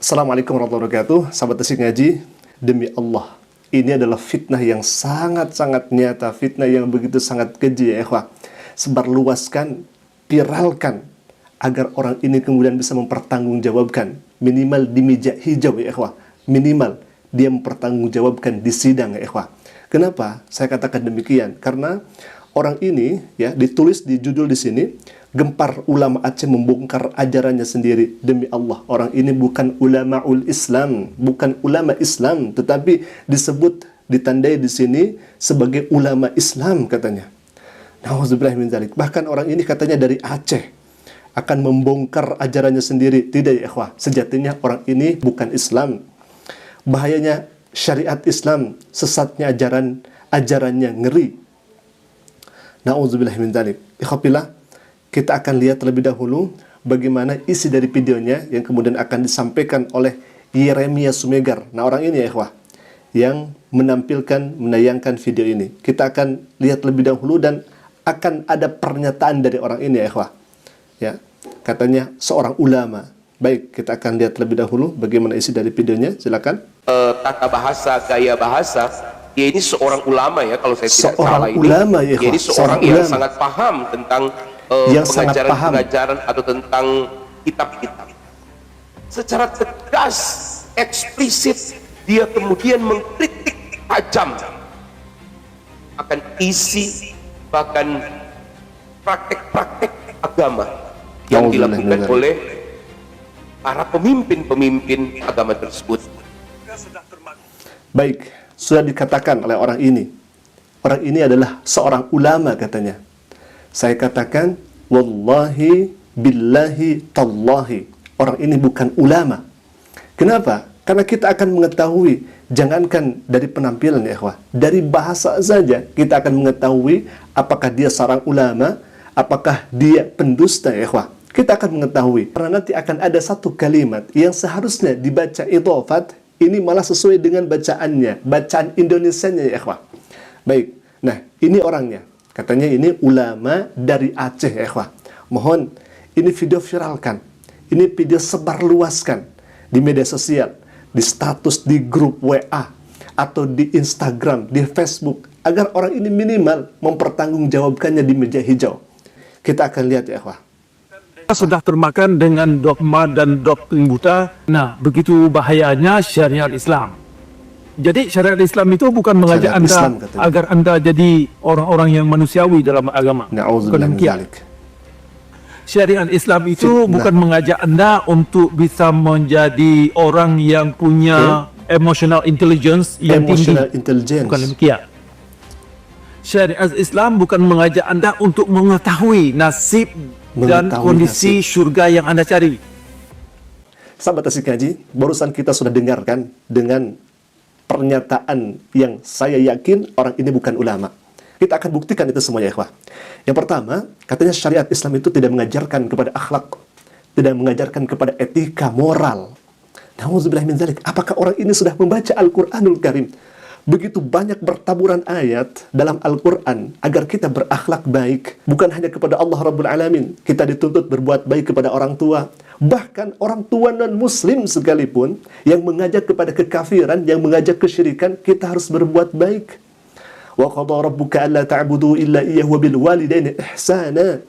Assalamualaikum warahmatullahi wabarakatuh. Sahabat Tasik Ngaji, demi Allah, ini adalah fitnah yang sangat-sangat nyata, fitnah yang begitu sangat keji ya ikhwah. Sebarluaskan, viralkan, agar orang ini kemudian bisa mempertanggungjawabkan, minimal di meja hijau ya ikhwah, minimal dia mempertanggungjawabkan di sidang ya ikhwah. Kenapa saya katakan demikian? Karena orang ini ya ditulis di judul di sini, gempar ulama Aceh membongkar ajarannya sendiri. Demi Allah, orang ini bukan ulamaul Islam, bukan ulama Islam, tetapi disebut, ditandai di sini sebagai ulama Islam katanya. Nauzubillah min dzalik. Bahkan orang ini katanya dari Aceh akan membongkar ajarannya sendiri. Tidak ya ikhwah, sejatinya orang ini bukan Islam. Bahayanya syariat Islam, sesatnya ajarannya ngeri. Nauzubillah min dzalik. Ikhwafillah, kita akan lihat terlebih dahulu bagaimana isi dari videonya yang kemudian akan disampaikan oleh Yeremia Sumegar. Nah, orang ini ya ikhwah yang menayangkan video ini. Kita akan lihat lebih dahulu dan akan ada pernyataan dari orang ini ya ikhwah. Ya, katanya seorang ulama. Baik, kita akan lihat terlebih dahulu bagaimana isi dari videonya. Silakan. Tata bahasa, gaya bahasa. Dia ini seorang ulama ya, kalau saya tidak salah ini. Ulama, ya, dia ini seorang yang sangat paham tentang pengajaran atau tentang kitab-kitab. Secara tegas, eksplisit, dia kemudian mengkritik tajam akan isi bahkan praktek-praktek agama yang dilakukan oleh para pemimpin-pemimpin agama tersebut. Baik, sudah dikatakan oleh orang ini. Orang ini adalah seorang ulama katanya. Saya katakan, wallahi, billahi, tallahi. Orang ini bukan ulama. Kenapa? Karena kita akan mengetahui, jangankan dari penampilan ya ikhwah, dari bahasa saja kita akan mengetahui apakah dia seorang ulama, apakah dia pendusta ya ikhwah. Kita akan mengetahui. Karena nanti akan ada satu kalimat yang seharusnya dibaca idhofat, ini malah sesuai dengan bacaannya, bacaan Indonesianya ya ikhwah. Baik, nah ini orangnya. Katanya ini ulama dari Aceh ya ikhwah. Mohon ini video viralkan. Ini video sebarluaskan di media sosial, di status di grup WA atau di Instagram, di Facebook, agar orang ini minimal mempertanggungjawabkannya di meja hijau. Kita akan lihat ya ikhwah. Kita sudah termakan dengan dogma dan doktrin buta. Nah, begitu bahayanya syariat Islam. Jadi syariat Islam itu bukan mengajak Anda Islam, agar Anda jadi orang-orang yang manusiawi dalam agama. Bukan demikian. Syariat Islam itu bukan mengajak Anda untuk bisa menjadi orang yang punya emotional intelligence yang tinggi. Bukan demikian. Syariat Islam bukan mengajak Anda untuk mengetahui nasib dan kondisi syurga yang Anda cari. Sahabat Tasik Ngaji, barusan kita sudah dengarkan dengan pernyataan yang saya yakin orang ini bukan ulama. Kita akan buktikan itu semuanya ikhwah. Yang pertama, katanya syariat Islam itu tidak mengajarkan kepada akhlak, tidak mengajarkan kepada etika moral. Nauzubillah min dzalik. Apakah orang ini sudah membaca Al-Qur'anul Karim? Begitu banyak bertaburan ayat dalam Al-Quran agar kita berakhlak baik. Bukan hanya kepada Allah Rabbul Alamin. Kita dituntut berbuat baik kepada orang tua. Bahkan orang tua non-muslim sekalipun yang mengajak kepada kekafiran, yang mengajak kesyirikan, kita harus berbuat baik. Wa qadha rabbuka alla ta'budu illa iyyahu wa bil walidaini ihsana.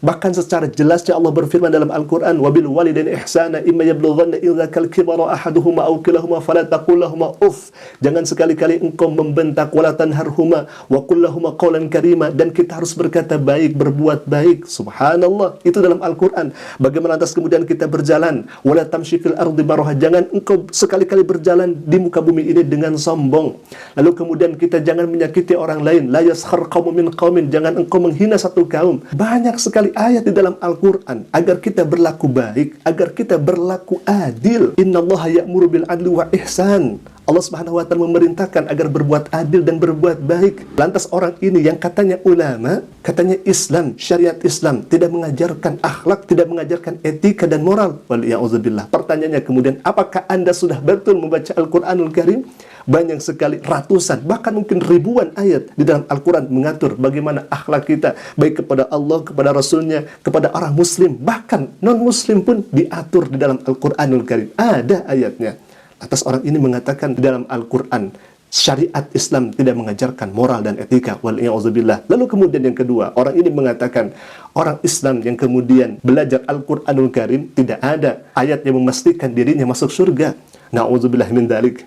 Bahkan secara jelasnya Allah berfirman dalam Al-Quran, وَبِالْ وَالِدَيْنِ إِحْسَانًا إِمَّا يَبْلُغَنَّ إِذَا كَالْكِبَرَ أَحَدُهُمَا أَوْ كِلَاهُمَا فَلَا تَقُل لَهُمَا أُفٍّ. Jangan sekali-kali engkau membentak, وَلَا تَنْهَرْهُمَا وَقُل لَهُمَا قَوْلًا كَرِيمًا. Dan kita harus berkata baik, berbuat baik. Subhanallah, itu dalam Al-Quran. Bagaimana lantas kemudian kita berjalan, وَلَا تَمْشِ فِي الْأَرْضِ مَرَحًا. Jangan engkau sekali-kali berjalan di muka bumi ini dengan sombong. Lalu kemudian kita jangan menyakiti orang lain. لَا يَسْخَرْ قَوْمٌ مِنْ قَوْمٍ. Jangan engkau menghina satu kaum. Banyak sekali ayat di dalam Al-Quran agar kita berlaku baik, agar kita berlaku adil. Innallaha ya'muru bil adli wa ihsan. Allah Subhanahu wa taala memerintahkan agar berbuat adil dan berbuat baik. Lantas orang ini yang katanya ulama, katanya Islam, syariat Islam tidak mengajarkan akhlak, tidak mengajarkan etika dan moral. Wal ya'udzubillah. Pertanyaannya kemudian, apakah Anda sudah betul membaca Al-Qur'anul Karim? Banyak sekali, ratusan, bahkan mungkin ribuan ayat di dalam Al-Quran mengatur bagaimana akhlak kita, baik kepada Allah, kepada Rasulnya, kepada orang Muslim, bahkan non-Muslim pun diatur di dalam Al-Quranul Karim. Ada ayatnya. Atas orang ini mengatakan di dalam Al-Quran, syariat Islam tidak mengajarkan moral dan etika. Wal'iya'udzubillah. Lalu kemudian yang kedua, orang ini mengatakan, orang Islam yang kemudian belajar Al-Quranul Karim, tidak ada ayat yang memastikan dirinya masuk surga. Na'udzubillah min dzalik.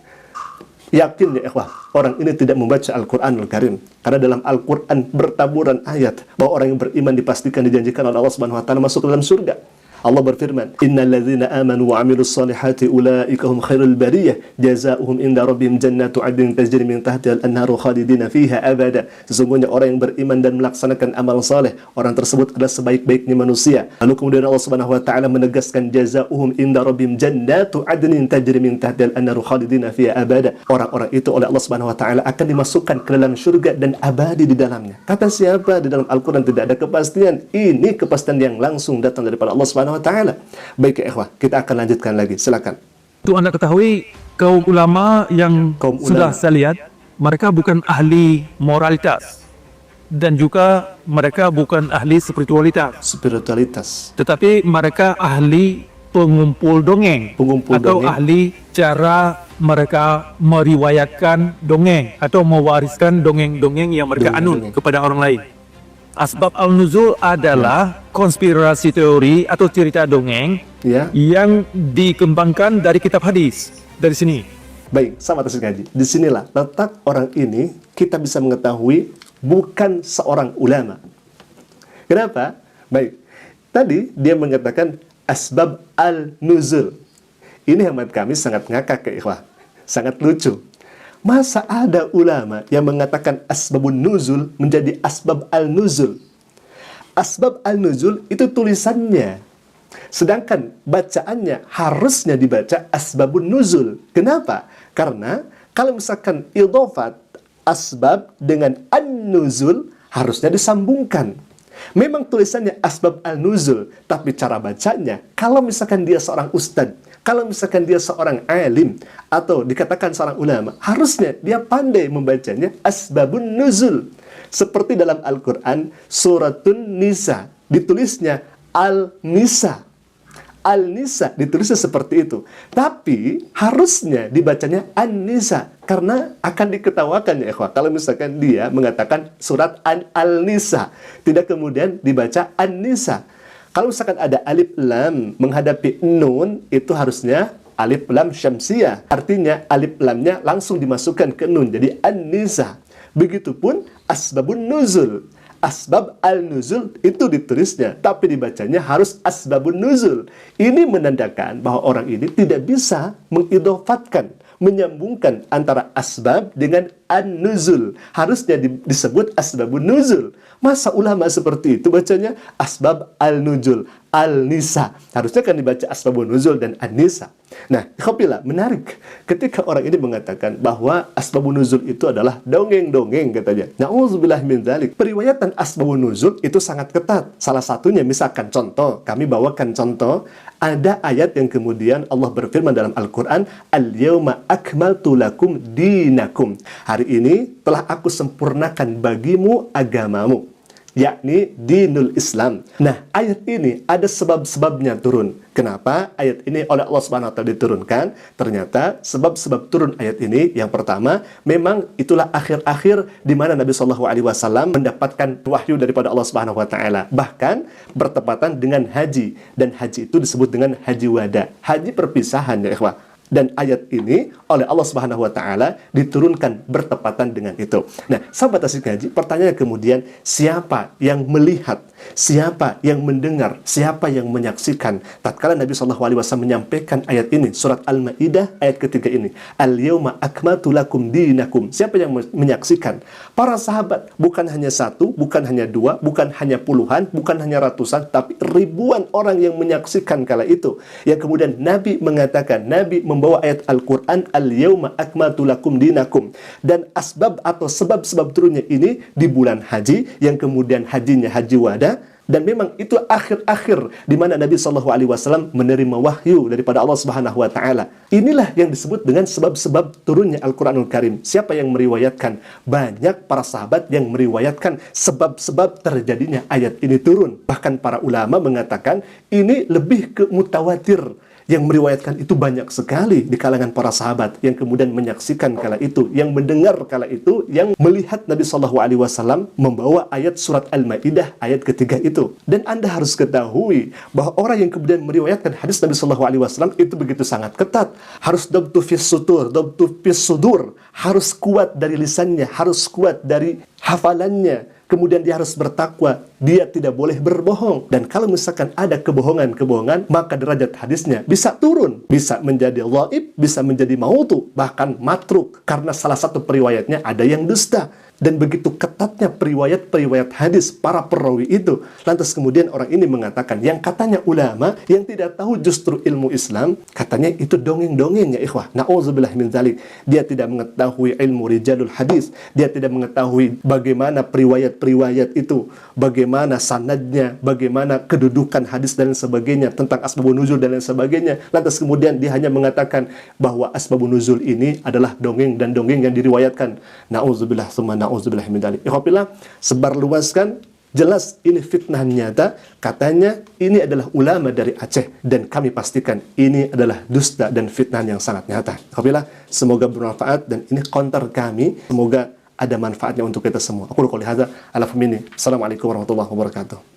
Yakin ya ikhwah, orang ini tidak membaca Al-Quranul Karim. Karena dalam Al-Quran bertaburan ayat bahwa orang yang beriman dipastikan dijanjikan oleh Allah Subhanahu wa taala masuk ke dalam surga. Allah berfirman, "Innal ladzina amanu wa 'amilus solihati ulaika hum khairul bariyah, jazaohum inda rabbihim jannatu 'adnin tajri min tahtiha al-anharu khalidina fiha abada." Sesungguhnya orang yang beriman dan melaksanakan amal saleh, orang tersebut adalah sebaik-baiknya manusia. Lalu kemudian Allah Subhanahu wa taala menegaskan, jazaohum inda rabbihim jannatu 'adnin tajri min tahtiha al-anharu khalidina fiha abada. Orang-orang itu oleh Allah Subhanahu wa taala akan dimasukkan ke dalam surga dan abadi di dalamnya. Kata siapa? Di dalam Al-Qur'an tidak ada kepastian. Ini kepastian yang langsung datang daripada Allah Subhanahu wa taala. Baik ya ikhwah, kita akan lanjutkan lagi. Silakan. Untuk Anda ketahui, kaum ulama yang sudah saya lihat, mereka bukan ahli moralitas dan juga mereka bukan ahli spiritualitas, tetapi mereka ahli pengumpul dongeng, atau dongeng. ahli cara mereka meriwayatkan dongeng atau mewariskan dongeng-dongeng yang mereka anut kepada orang lain. Asbab al-nuzul adalah konspirasi teori atau cerita dongeng yang dikembangkan dari kitab hadis. Dari sini. Baik, sahabat Tasik Ngaji. Disinilah letak orang ini kita bisa mengetahui bukan seorang ulama. Kenapa? Baik, tadi dia mengatakan asbab al-nuzul. Ini hemat kami sangat ngakak ya ikhwah. Sangat lucu. Masa ada ulama yang mengatakan asbabun nuzul menjadi asbab al-nuzul? Asbab al-nuzul itu tulisannya. Sedangkan bacaannya harusnya dibaca asbabun nuzul. Kenapa? Karena kalau misalkan idhofat asbab dengan an-nuzul harusnya disambungkan. Memang tulisannya asbab al-nuzul, tapi cara bacanya, kalau misalkan dia seorang ustadz, kalau misalkan dia seorang alim atau dikatakan seorang ulama, harusnya dia pandai membacanya asbabun nuzul. Seperti dalam Al-Quran suratun Nisa, ditulisnya Al-Nisa. Al-Nisa ditulisnya seperti itu. Tapi harusnya dibacanya An-Nisa, karena akan diketawakan ya ikhwah kalau misalkan dia mengatakan surat Al-Nisa, tidak kemudian dibaca An-Nisa. Kalau misalkan ada alif lam menghadapi nun, itu harusnya alif lam syamsiyah. Artinya alif lamnya langsung dimasukkan ke nun, jadi an-nisa. Begitupun asbabun nuzul. Asbab al-nuzul itu ditulisnya, tapi dibacanya harus asbabun nuzul. Ini menandakan bahwa orang ini tidak bisa mengidhofatkan, menyambungkan antara asbab dengan an-nuzul. Harusnya disebut asbabun nuzul. Masa ulama seperti itu bacanya asbab al-nuzul, al-nisa. Harusnya kan dibaca asbabun nuzul dan an-nisa. Nah, khopilah, menarik. Ketika orang ini mengatakan bahwa asbabun nuzul itu adalah dongeng-dongeng katanya. Na'udzubillah min dzalik. Periwayatan asbabun nuzul itu sangat ketat. Salah satunya misalkan contoh, kami bawakan contoh, ada ayat yang kemudian Allah berfirman dalam Al-Quran, Al-yawma akmaltu lakum dinakum. Hari ini telah aku sempurnakan bagimu agamamu, yakni dinul Islam. Nah, ayat ini ada sebab-sebabnya turun. Kenapa ayat ini oleh Allah Subhanahu wa taala diturunkan? Ternyata sebab-sebab turun ayat ini, yang pertama, memang itulah akhir-akhir di mana Nabi Shallallahu alaihi wasallam mendapatkan wahyu daripada Allah Subhanahu wa taala. Bahkan bertepatan dengan haji, dan haji itu disebut dengan haji wada, haji perpisahan ya ikhwah. Dan ayat ini oleh Allah Subhanahu wa taala diturunkan bertepatan dengan itu. Nah, sahabat Tasik Ngaji, pertanyaannya kemudian, siapa yang melihat, siapa yang mendengar, siapa yang menyaksikan tatkala Nabi sallallahu alaihi wasallam menyampaikan ayat ini, surat Al-Maidah ayat ketiga ini, Al-yauma akmaltu lakum dinakum. Siapa yang menyaksikan? Para sahabat, bukan hanya satu, bukan hanya dua, bukan hanya puluhan, bukan hanya ratusan, tapi ribuan orang yang menyaksikan kala itu. Yang kemudian Nabi mengatakan, Nabi membawa ayat Al-Quran, Al-yawma akmaltu lakum dinakum. Dan asbab atau sebab-sebab turunnya ini di bulan haji, yang kemudian hajinya haji wada, dunia. Dan memang itu akhir-akhir di mana Nabi SAW menerima wahyu daripada Allah Subhanahu wa Ta'ala. Inilah yang disebut dengan sebab-sebab turunnya Al-Quranul Karim. Siapa yang meriwayatkan? Banyak para sahabat yang meriwayatkan sebab-sebab terjadinya ayat ini turun. Bahkan para ulama mengatakan ini lebih ke mutawatir. Yang meriwayatkan itu banyak sekali di kalangan para sahabat yang kemudian menyaksikan kala itu, yang mendengar kala itu, yang melihat Nabi SAW membawa ayat surat Al-Maidah ayat ketiga itu. Dan Anda harus ketahui bahwa orang yang kemudian meriwayatkan hadis Nabi SAW itu begitu sangat ketat. Harus dabtu fis sudur, harus kuat dari lisannya, harus kuat dari hafalannya. Kemudian dia harus bertakwa, dia tidak boleh berbohong. Dan kalau misalkan ada kebohongan, maka derajat hadisnya bisa turun, bisa menjadi dhaif, bisa menjadi maudhu, bahkan matruk. Karena salah satu periwayatnya ada yang dusta. Dan begitu ketatnya periwayat hadis para perawi itu. Lantas kemudian orang ini mengatakan, yang katanya ulama, yang tidak tahu justru ilmu Islam, katanya itu dongeng-dongeng ya ikhwah. Na'udzubillah min dzalik. Dia tidak mengetahui ilmu rijalul hadis. Dia tidak mengetahui bagaimana periwayat itu, bagaimana sanadnya, bagaimana kedudukan hadis dan lain sebagainya, tentang asbabun nuzul dan lain sebagainya. Lantas kemudian dia hanya mengatakan bahwa asbabun nuzul ini adalah dongeng dan dongeng yang diriwayatkan. Na'udzubillah tsumma na'udzubillah min dzalik. Ikhwafillah, sebarluaskan, jelas ini fitnah nyata. Katanya ini adalah ulama dari Aceh, dan kami pastikan ini adalah dusta dan fitnah yang sangat nyata. Ikhwafillah, semoga bermanfaat, dan ini counter kami, semoga ada manfaatnya untuk kita semua. Aku qouli hadza ala famini. Assalamualaikum warahmatullahi wabarakatuh.